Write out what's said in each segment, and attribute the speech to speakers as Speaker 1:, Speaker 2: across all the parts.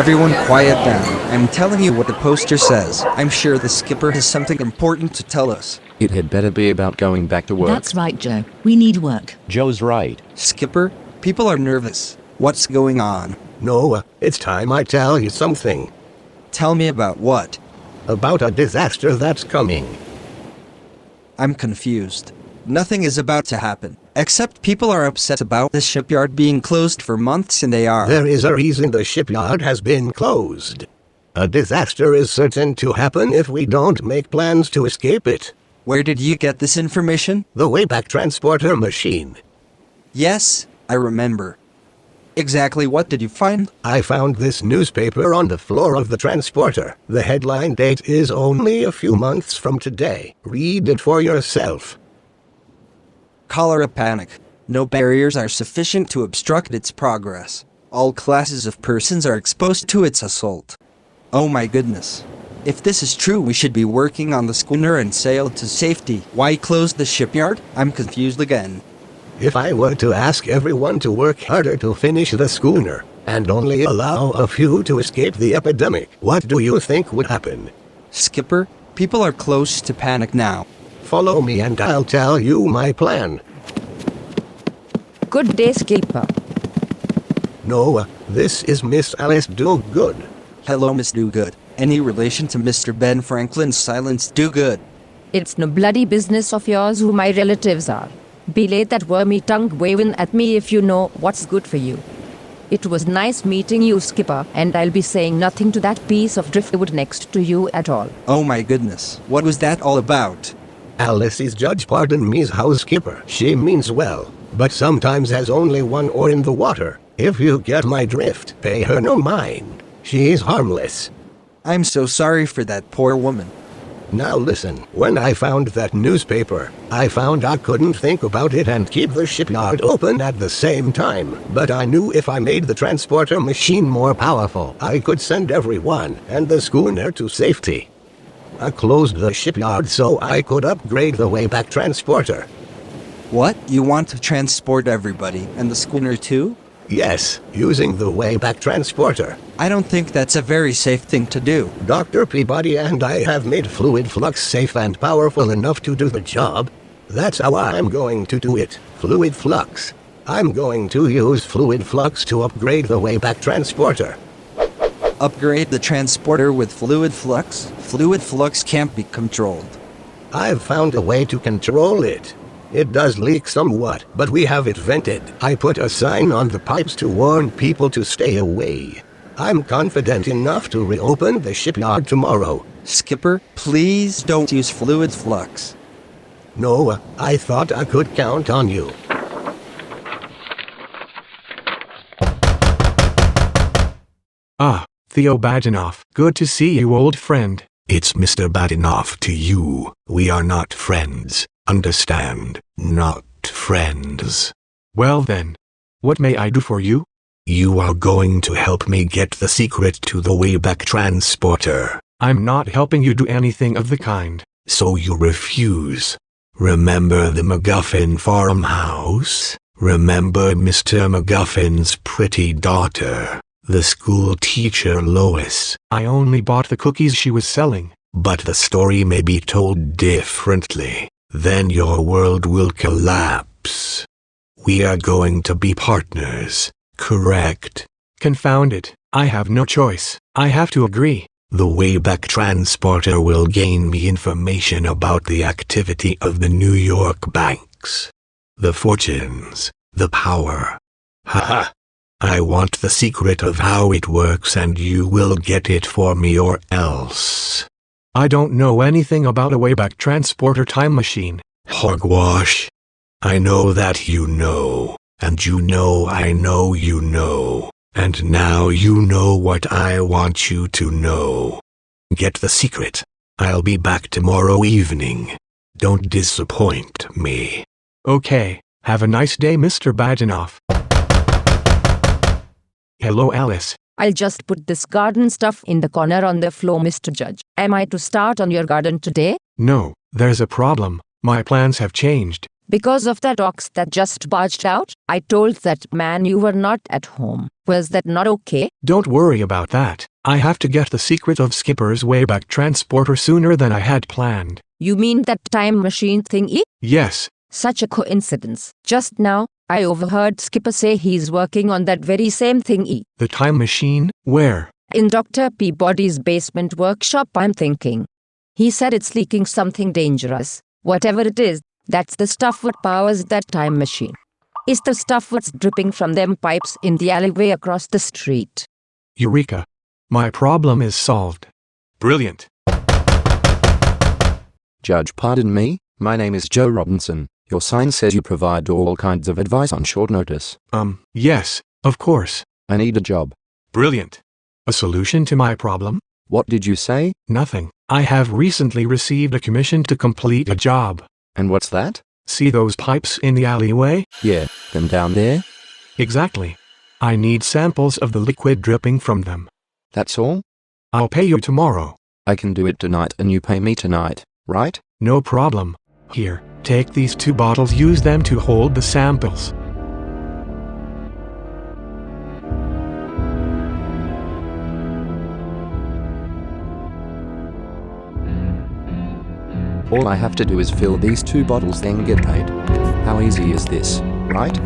Speaker 1: Everyone quiet down. I'm telling you what the poster says. I'm sure the skipper has something important to tell us.
Speaker 2: It had better be about going back to work.
Speaker 3: That's right, Joe. We need work.
Speaker 4: Joe's right.
Speaker 1: Skipper, people are nervous. What's going on?
Speaker 5: Noah, it's time I tell you something.
Speaker 1: Tell me about what?
Speaker 5: About a disaster that's coming.
Speaker 1: I'm confused. Nothing is about to happen. Except people are upset about the shipyard being closed for months, and they are.
Speaker 5: There is a reason the shipyard has been closed. A disaster is certain to happen if we don't make plans to escape it.
Speaker 1: Where did you get this information?
Speaker 5: The Wayback Transporter machine.
Speaker 1: Yes, I remember. Exactly what did you find?
Speaker 5: I found this newspaper on the floor of the transporter. The headline date is only a few months from today. Read it for yourself.
Speaker 1: Cholera panic. No barriers are sufficient to obstruct its progress. All classes of persons are exposed to its assault. Oh my goodness. If this is true, we should be working on the schooner and sail to safety. Why close the shipyard? I'm confused again.
Speaker 5: If I were to ask everyone to work harder to finish the schooner, and only allow a few to escape the epidemic, what do you think would happen?
Speaker 1: Skipper, people are close to panic now.
Speaker 5: Follow me and I'll tell you my plan.
Speaker 6: Good day, Skipper.
Speaker 5: Noah, this is Miss Alice Dogood.
Speaker 1: Hello, Miss Dogood. Any relation to Mr. Ben Franklin's Silence Dogood?
Speaker 6: It's no bloody business of yours who my relatives are. Belay that wormy tongue waving at me if you know what's good for you. It was nice meeting you, Skipper, and I'll be saying nothing to that piece of driftwood next to you at all.
Speaker 1: Oh my goodness, what was that all about?
Speaker 5: Alice is Judge Pardon Me's housekeeper. She means well, but sometimes has only one oar in the water. If you get my drift, pay her no mind. She's harmless.
Speaker 1: I'm so sorry for that poor woman.
Speaker 5: Now listen, when I found that newspaper, I found I couldn't think about it and keep the shipyard open at the same time. But I knew if I made the transporter machine more powerful, I could send everyone and the schooner to safety. I closed the shipyard so I could upgrade the Wayback Transporter.
Speaker 1: What? You want to transport everybody, and the schooner too?
Speaker 5: Yes, using the Wayback Transporter.
Speaker 1: I don't think that's a very safe thing to do.
Speaker 5: Dr. Peabody and I have made Fluid Flux safe and powerful enough to do the job. That's how I'm going to do it. Fluid Flux. I'm going to use Fluid Flux to upgrade the Wayback Transporter.
Speaker 1: Upgrade the transporter with Fluid Flux? Fluid Flux can't be controlled.
Speaker 5: I've found a way to control it. It does leak somewhat, but we have it vented. I put a sign on the pipes to warn people to stay away. I'm confident enough to reopen the shipyard tomorrow.
Speaker 1: Skipper, please don't use Fluid Flux.
Speaker 5: No, I thought I could count on you.
Speaker 7: Ah, Theo Badenoff. Good to see you, old friend.
Speaker 8: It's Mr. Badenoff to you. We are not friends. Understand? Not friends.
Speaker 7: Well then, what may I do for you?
Speaker 8: You are going to help me get the secret to the Wayback Transporter.
Speaker 7: I'm not helping you do anything of the kind.
Speaker 8: So you refuse. Remember the McGuffin farmhouse? Remember Mr. McGuffin's pretty daughter, the school teacher Lois?
Speaker 7: I only bought the cookies she was selling.
Speaker 8: But the story may be told differently. Then your world will collapse. We are going to be partners, correct?
Speaker 7: Confound it, I have no choice. I have to agree.
Speaker 8: The Wayback Transporter will gain me information about the activity of the New York banks, the fortunes, the power. Ha! I want the secret of how it works and you will get it for me or else.
Speaker 7: I don't know anything about a Wayback Transporter time machine.
Speaker 8: Hogwash. I know that you know, and you know I know you know, and now you know what I want you to know. Get the secret. I'll be back tomorrow evening. Don't disappoint me.
Speaker 7: Okay, have a nice day, Mr. Badenoff. Hello, Alice.
Speaker 6: I'll just put this garden stuff in the corner on the floor, Mr. Judge. Am I to start on your garden today?
Speaker 7: No, there's a problem. My plans have changed.
Speaker 6: Because of that ox that just barged out, I told that man you were not at home. Was that not okay?
Speaker 7: Don't worry about that. I have to get the secret of Skipper's Wayback Transporter sooner than I had planned.
Speaker 6: You mean that time machine thingy?
Speaker 7: Yes.
Speaker 6: Such a coincidence. Just now, I overheard Skipper say he's working on that very same thingy.
Speaker 7: The time machine? Where?
Speaker 6: In Dr. Peabody's basement workshop, I'm thinking. He said it's leaking something dangerous. Whatever it is, that's the stuff what powers that time machine. It's the stuff what's dripping from them pipes in the alleyway across the street.
Speaker 7: Eureka. My problem is solved. Brilliant.
Speaker 2: Judge, pardon me, my name is Joe Robinson. Your sign says you provide all kinds of advice on short notice.
Speaker 7: Yes, of course.
Speaker 2: I need a job.
Speaker 7: Brilliant. A solution to my problem?
Speaker 2: What did you say?
Speaker 7: Nothing. I have recently received a commission to complete a job.
Speaker 2: And what's that?
Speaker 7: See those pipes in the alleyway?
Speaker 2: Yeah, them down there?
Speaker 7: Exactly. I need samples of the liquid dripping from them.
Speaker 2: That's all?
Speaker 7: I'll pay you tomorrow.
Speaker 2: I can do it tonight and you pay me tonight, right?
Speaker 7: No problem. Here, take these 2 bottles, use them to hold the samples.
Speaker 2: All I have to do is fill these 2 bottles then get paid. How easy is this, right?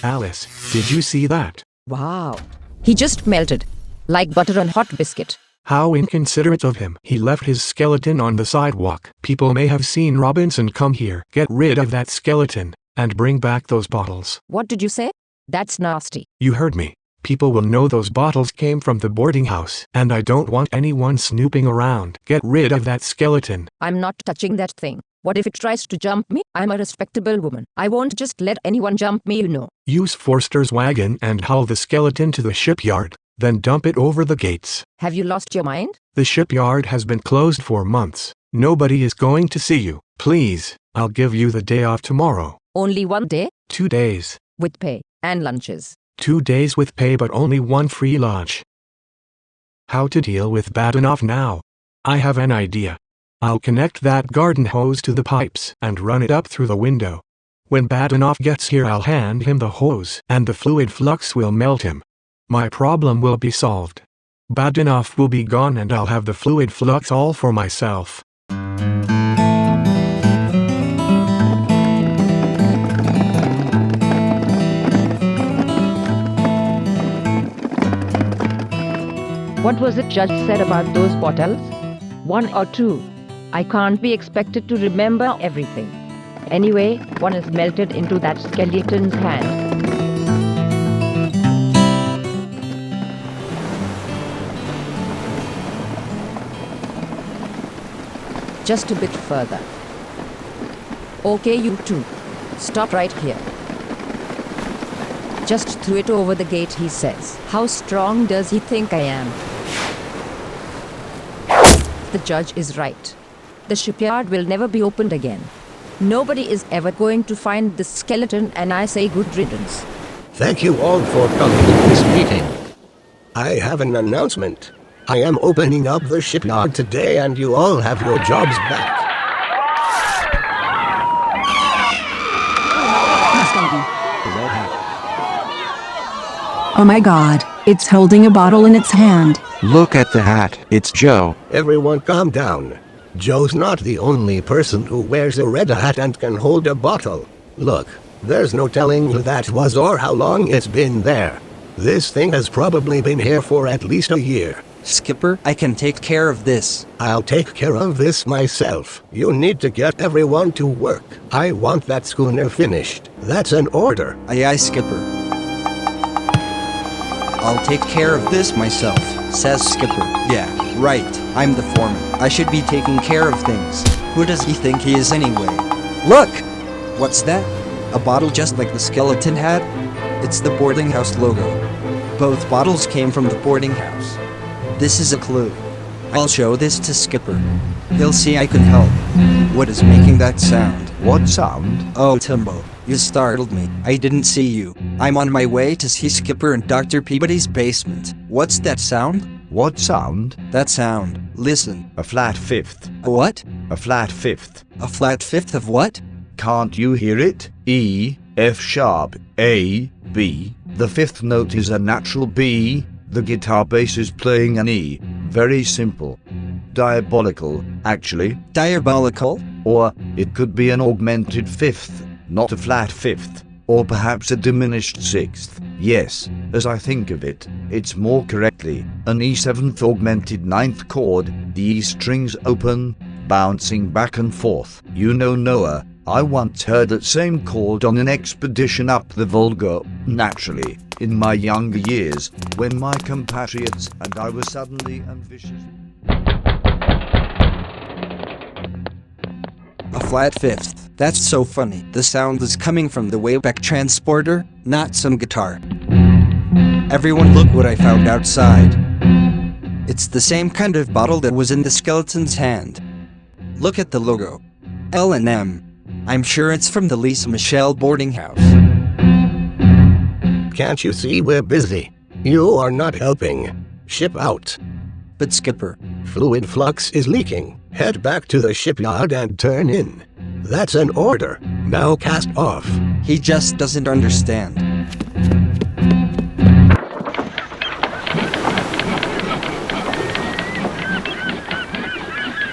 Speaker 7: Alice, did you see that?
Speaker 6: Wow. He just melted. Like butter on hot biscuit.
Speaker 7: How inconsiderate of him. He left his skeleton on the sidewalk. People may have seen Robinson come here. Get rid of that skeleton, and bring back those bottles.
Speaker 6: What did you say? That's nasty.
Speaker 7: You heard me. People will know those bottles came from the boarding house, and I don't want anyone snooping around. Get rid of that skeleton.
Speaker 6: I'm not touching that thing. What if it tries to jump me? I'm a respectable woman. I won't just let anyone jump me, you know.
Speaker 7: Use Forster's wagon and haul the skeleton to the shipyard. Then dump it over the gates.
Speaker 6: Have you lost your mind?
Speaker 7: The shipyard has been closed for months. Nobody is going to see you. Please, I'll give you the day off tomorrow.
Speaker 6: Only 1 day?
Speaker 7: 2 days.
Speaker 6: With pay and lunches.
Speaker 7: 2 days with pay but only 1 free lunch. How to deal with Badenoff now? I have an idea. I'll connect that garden hose to the pipes and run it up through the window. When Badenoff gets here, I'll hand him the hose and the fluid flux will melt him. My problem will be solved. Badenoff will be gone and I'll have the fluid flux all for myself.
Speaker 6: What was it Judge said about those bottles? 1 or 2? I can't be expected to remember everything. Anyway, 1 is melted into that skeleton's hand. Just a bit further. Okay, you 2. Stop right here. Just threw it over the gate, he says. How strong does he think I am? The judge is right. The shipyard will never be opened again. Nobody is ever going to find the skeleton, and I say good riddance.
Speaker 5: Thank you all for coming to this meeting. I have an announcement. I am opening up the shipyard today and you all have your jobs back.
Speaker 4: Oh my god, it's holding a bottle in its hand.
Speaker 8: Look at the hat. It's Joe.
Speaker 5: Everyone calm down. Joe's not the only person who wears a red hat and can hold a bottle. Look, there's no telling who that was or how long it's been there. This thing has probably been here for at least a year.
Speaker 1: Skipper, I can take care of this.
Speaker 5: I'll take care of this myself. You need to get everyone to work. I want that schooner finished. That's an order.
Speaker 1: Aye aye, Skipper. I'll take care of this myself, says Skipper. Yeah, right. I'm the foreman. I should be taking care of things. Who does he think he is anyway? Look! What's that? A bottle just like the skeleton had? It's the boarding house logo. Both bottles came from the boarding house. This is a clue. I'll show this to Skipper. He'll see I can help. What is making that sound?
Speaker 9: What sound?
Speaker 1: Oh, Timbo, you startled me. I didn't see you. I'm on my way to see Skipper in Dr. Peabody's basement. What's that sound?
Speaker 9: What sound?
Speaker 1: That sound. Listen.
Speaker 9: A flat fifth.
Speaker 1: A what?
Speaker 9: A flat fifth.
Speaker 1: A flat fifth of what?
Speaker 9: Can't you hear it? E, F sharp, A, B. The fifth note is a natural B. The guitar bass is playing an E. Very simple. Diabolical, actually.
Speaker 1: Diabolical?
Speaker 9: Or it could be an augmented fifth, not a flat fifth. Or perhaps a diminished sixth. Yes, as I think of it, it's more correctly an E7th augmented ninth chord, the E strings open, bouncing back and forth. You know, Noah, I once heard that same chord on an expedition up the Volga, naturally, in my younger years, when my compatriots and I were suddenly and viciously...
Speaker 1: A flat fifth. That's so funny. The sound is coming from the Wayback Transporter, not some guitar. Everyone, look what I found outside. It's the same kind of bottle that was in the skeleton's hand. Look at the logo. L&M. I'm sure it's from the Lisa Michelle boarding house.
Speaker 5: Can't you see we're busy? You are not helping. Ship out.
Speaker 1: But Skipper,
Speaker 5: Fluid flux is leaking. Head back to the shipyard and turn in. That's an order. Now cast off.
Speaker 1: he just doesn't understand.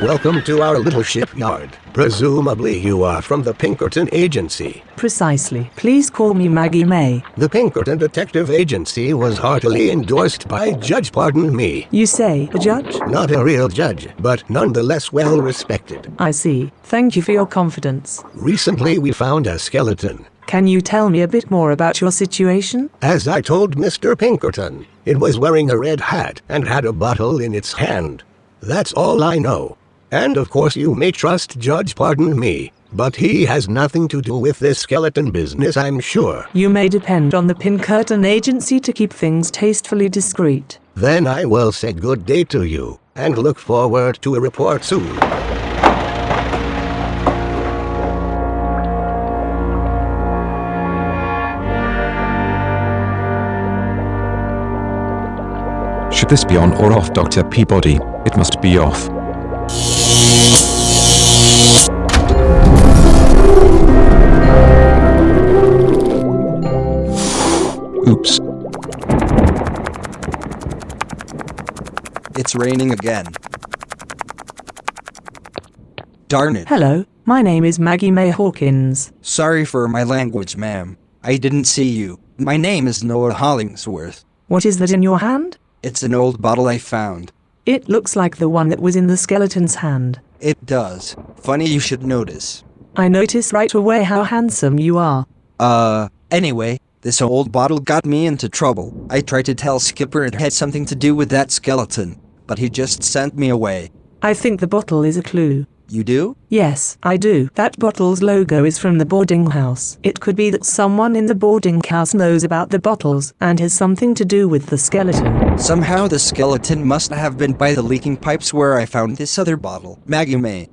Speaker 5: Welcome to our little shipyard. Presumably you are from the Pinkerton Agency.
Speaker 4: Precisely. Please call me Maggie May.
Speaker 5: The Pinkerton Detective Agency was heartily endorsed by Judge Pardon Me.
Speaker 4: You say, a judge?
Speaker 5: Not a real judge, but nonetheless well respected.
Speaker 4: I see. Thank you for your confidence.
Speaker 5: Recently we found a skeleton.
Speaker 4: Can you tell me a bit more about your situation?
Speaker 5: As I told Mr. Pinkerton, it was wearing a red hat and had a bottle in its hand. That's all I know. And of course you may trust Judge Pardon Me, but he has nothing to do with this skeleton business, I'm sure.
Speaker 4: You may depend on the Pinkerton Agency to keep things tastefully discreet.
Speaker 5: Then I will say good day to you, and look forward to a report soon.
Speaker 2: Should this be on or off, Dr. Peabody? It must be off. Oops.
Speaker 1: It's raining again. Darn it.
Speaker 4: Hello, my name is Maggie May Hawkins.
Speaker 1: Sorry for my language, ma'am. I didn't see you. My name is Noah Hollingsworth.
Speaker 4: What is that in your hand?
Speaker 1: It's an old bottle I found.
Speaker 4: It looks like the one that was in the skeleton's hand.
Speaker 1: It does. Funny you should notice.
Speaker 4: I notice right away how handsome you are.
Speaker 1: Anyway, this old bottle got me into trouble. I tried to tell Skipper it had something to do with that skeleton, but he just sent me away.
Speaker 4: I think the bottle is a clue.
Speaker 1: You do?
Speaker 4: Yes, I do. That bottle's logo is from the boarding house. It could be that someone in the boarding house knows about the bottles and has something to do with the skeleton.
Speaker 1: Somehow the skeleton must have been by the leaking pipes where I found this other bottle. Maggie May.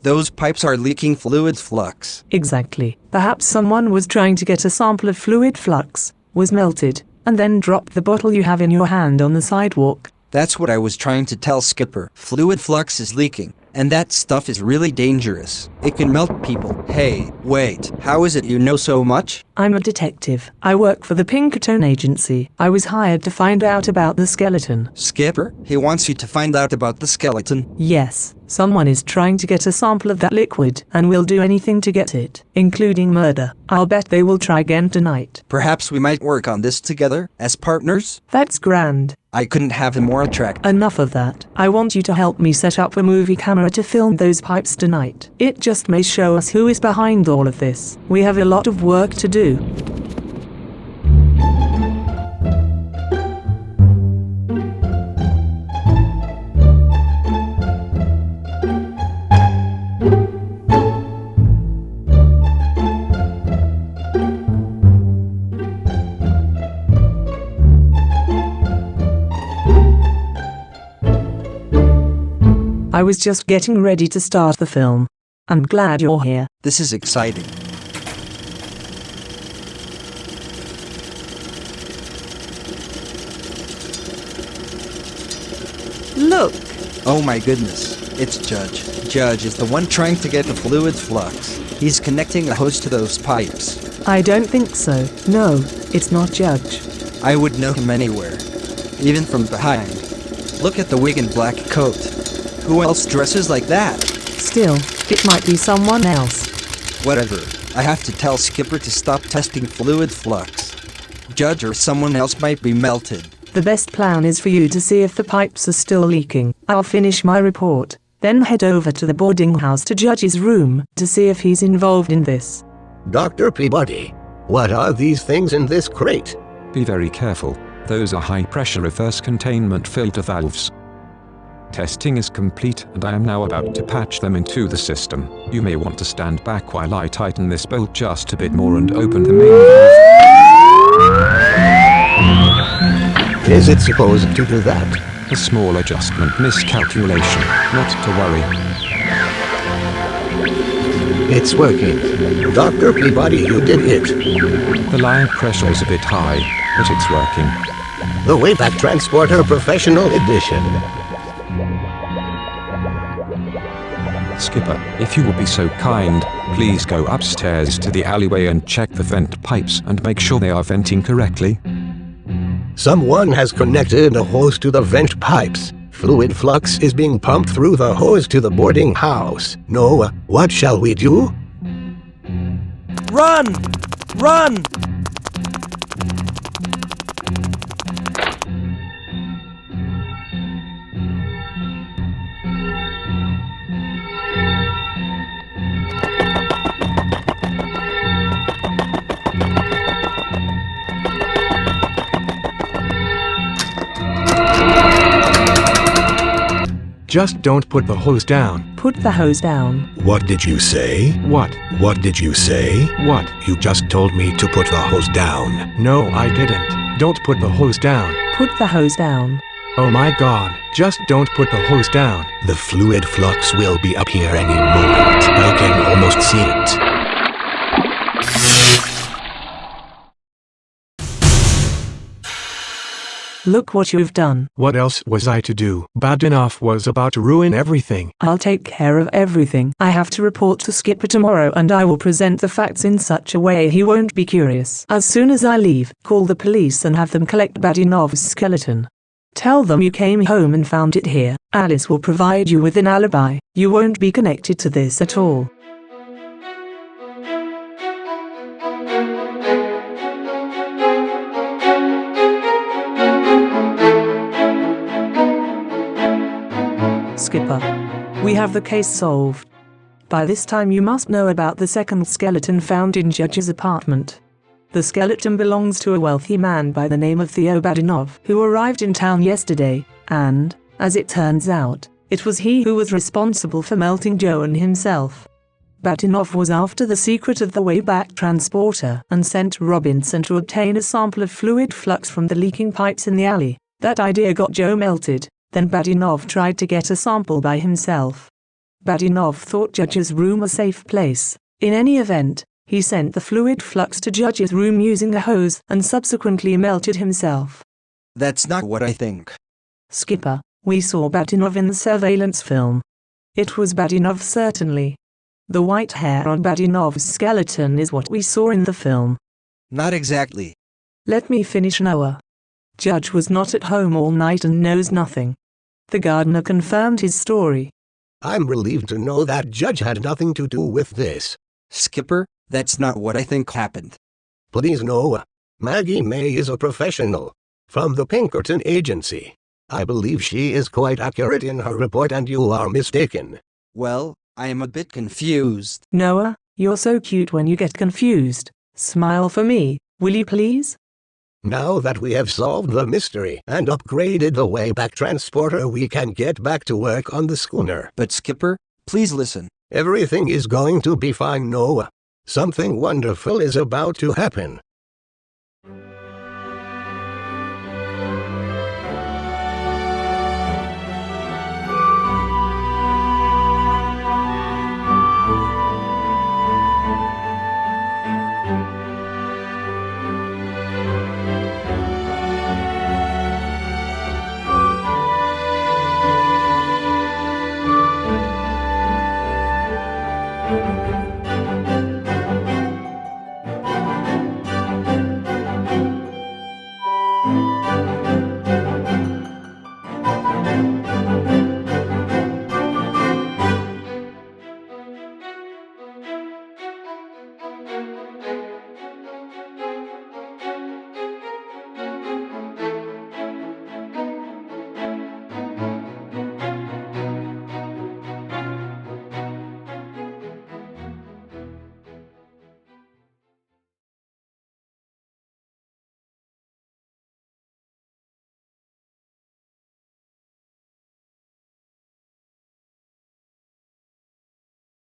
Speaker 1: Those pipes are leaking fluid flux.
Speaker 4: Exactly. Perhaps someone was trying to get a sample of fluid flux, was melted, and then dropped the bottle you have in your hand on the sidewalk.
Speaker 1: That's what I was trying to tell Skipper. Fluid flux is leaking, and that stuff is really dangerous. It can melt people. Hey, wait, how is it you know so much?
Speaker 4: I'm a detective. I work for the Pinkerton Agency. I was hired to find out about the skeleton.
Speaker 1: Skipper, he wants you to find out about the skeleton.
Speaker 4: Yes, someone is trying to get a sample of that liquid and will do anything to get it, including murder. I'll bet they will try again tonight.
Speaker 1: Perhaps we might work on this together, as partners?
Speaker 4: That's grand.
Speaker 1: I couldn't have him more attractive.
Speaker 4: Enough of that. I want you to help me set up a movie camera to film those pipes tonight. It just may show us who is behind all of this. We have a lot of work to do. I was just getting ready to start the film. I'm glad you're here.
Speaker 1: This is exciting.
Speaker 4: Look!
Speaker 1: Oh my goodness, it's Judge. Judge is the one trying to get the fluid flux. He's connecting a hose to those pipes.
Speaker 4: I don't think so. No, it's not Judge.
Speaker 1: I would know him anywhere, even from behind. Look at the wig and black coat. Who else dresses like that?
Speaker 4: Still, it might be someone else.
Speaker 1: Whatever. I have to tell Skipper to stop testing fluid flux. Judge or someone else might be melted.
Speaker 4: The best plan is for you to see if the pipes are still leaking. I'll finish my report, then head over to the boarding house to Judge's room to see if he's involved in this.
Speaker 5: Dr. Peabody, what are these things in this crate?
Speaker 10: Be very careful. Those are high-pressure reverse containment filter valves. Testing is complete and I am now about to patch them into the system. You may want to stand back while I tighten this bolt just a bit more and open the main valve.
Speaker 5: Is it supposed to do that?
Speaker 10: A small adjustment miscalculation, not to worry.
Speaker 5: It's working. Dr. Peabody, you did it.
Speaker 10: The line pressure is a bit high, but it's working.
Speaker 5: The Wayback Transporter Professional Edition.
Speaker 10: Skipper, if you will be so kind, please go upstairs to the alleyway and check the vent pipes and make sure they are venting correctly.
Speaker 5: Someone has connected a hose to the vent pipes. Fluid flux is being pumped through the hose to the boarding house. Noah, what shall we do?
Speaker 1: Run! Run!
Speaker 7: Just don't put the hose down.
Speaker 4: Put the hose down.
Speaker 8: What did you say?
Speaker 7: What?
Speaker 8: What did you say?
Speaker 7: What?
Speaker 8: You just told me to put the hose down.
Speaker 7: No, I didn't. Don't put the hose down.
Speaker 4: Put the hose down.
Speaker 7: Oh my god. Just don't put the hose down.
Speaker 8: The fluid flux will be up here any moment. I can almost see it.
Speaker 4: Look what you've done.
Speaker 7: What else was I to do? Bad enough was about to ruin everything.
Speaker 4: I'll take care of everything. I have to report to Skipper tomorrow and I will present the facts in such a way he won't be curious. As soon as I leave, call the police and have them collect Badinov's skeleton. Tell them you came home and found it here. Alice will provide you with an alibi. You won't be connected to this at all. Skipper, we have the case solved. By this time you must know about the second skeleton found in Judge's apartment. The skeleton belongs to a wealthy man by the name of Theo Badinov, who arrived in town yesterday, and, as it turns out, it was he who was responsible for melting Joan himself. Badinov was after the secret of the Wayback Transporter and sent Robinson to obtain a sample of fluid flux from the leaking pipes in the alley. That idea got Joe melted. Then Badinov tried to get a sample by himself. Badinov thought Judge's room a safe place. In any event, he sent the fluid flux to Judge's room using a hose and subsequently melted himself.
Speaker 1: That's not what I think.
Speaker 4: Skipper, we saw Badinov in the surveillance film. It was Badinov certainly. The white hair on Badinov's skeleton is what we saw in the film.
Speaker 1: Not exactly.
Speaker 4: Let me finish, Noah. Judge was not at home all night and knows nothing. The gardener confirmed his story.
Speaker 5: I'm relieved to know that Judge had nothing to do with this.
Speaker 1: Skipper, that's not what I think happened.
Speaker 5: Please, Noah. Maggie May is a professional. From the Pinkerton Agency. I believe she is quite accurate in her report and you are mistaken.
Speaker 1: Well, I am a bit confused.
Speaker 4: Noah, you're so cute when you get confused. Smile for me, will you please?
Speaker 5: Now that we have solved the mystery and upgraded the Wayback Transporter, we can get back to work on the schooner.
Speaker 1: But Skipper, please listen.
Speaker 5: Everything is going to be fine, Noah. Something wonderful is about to happen.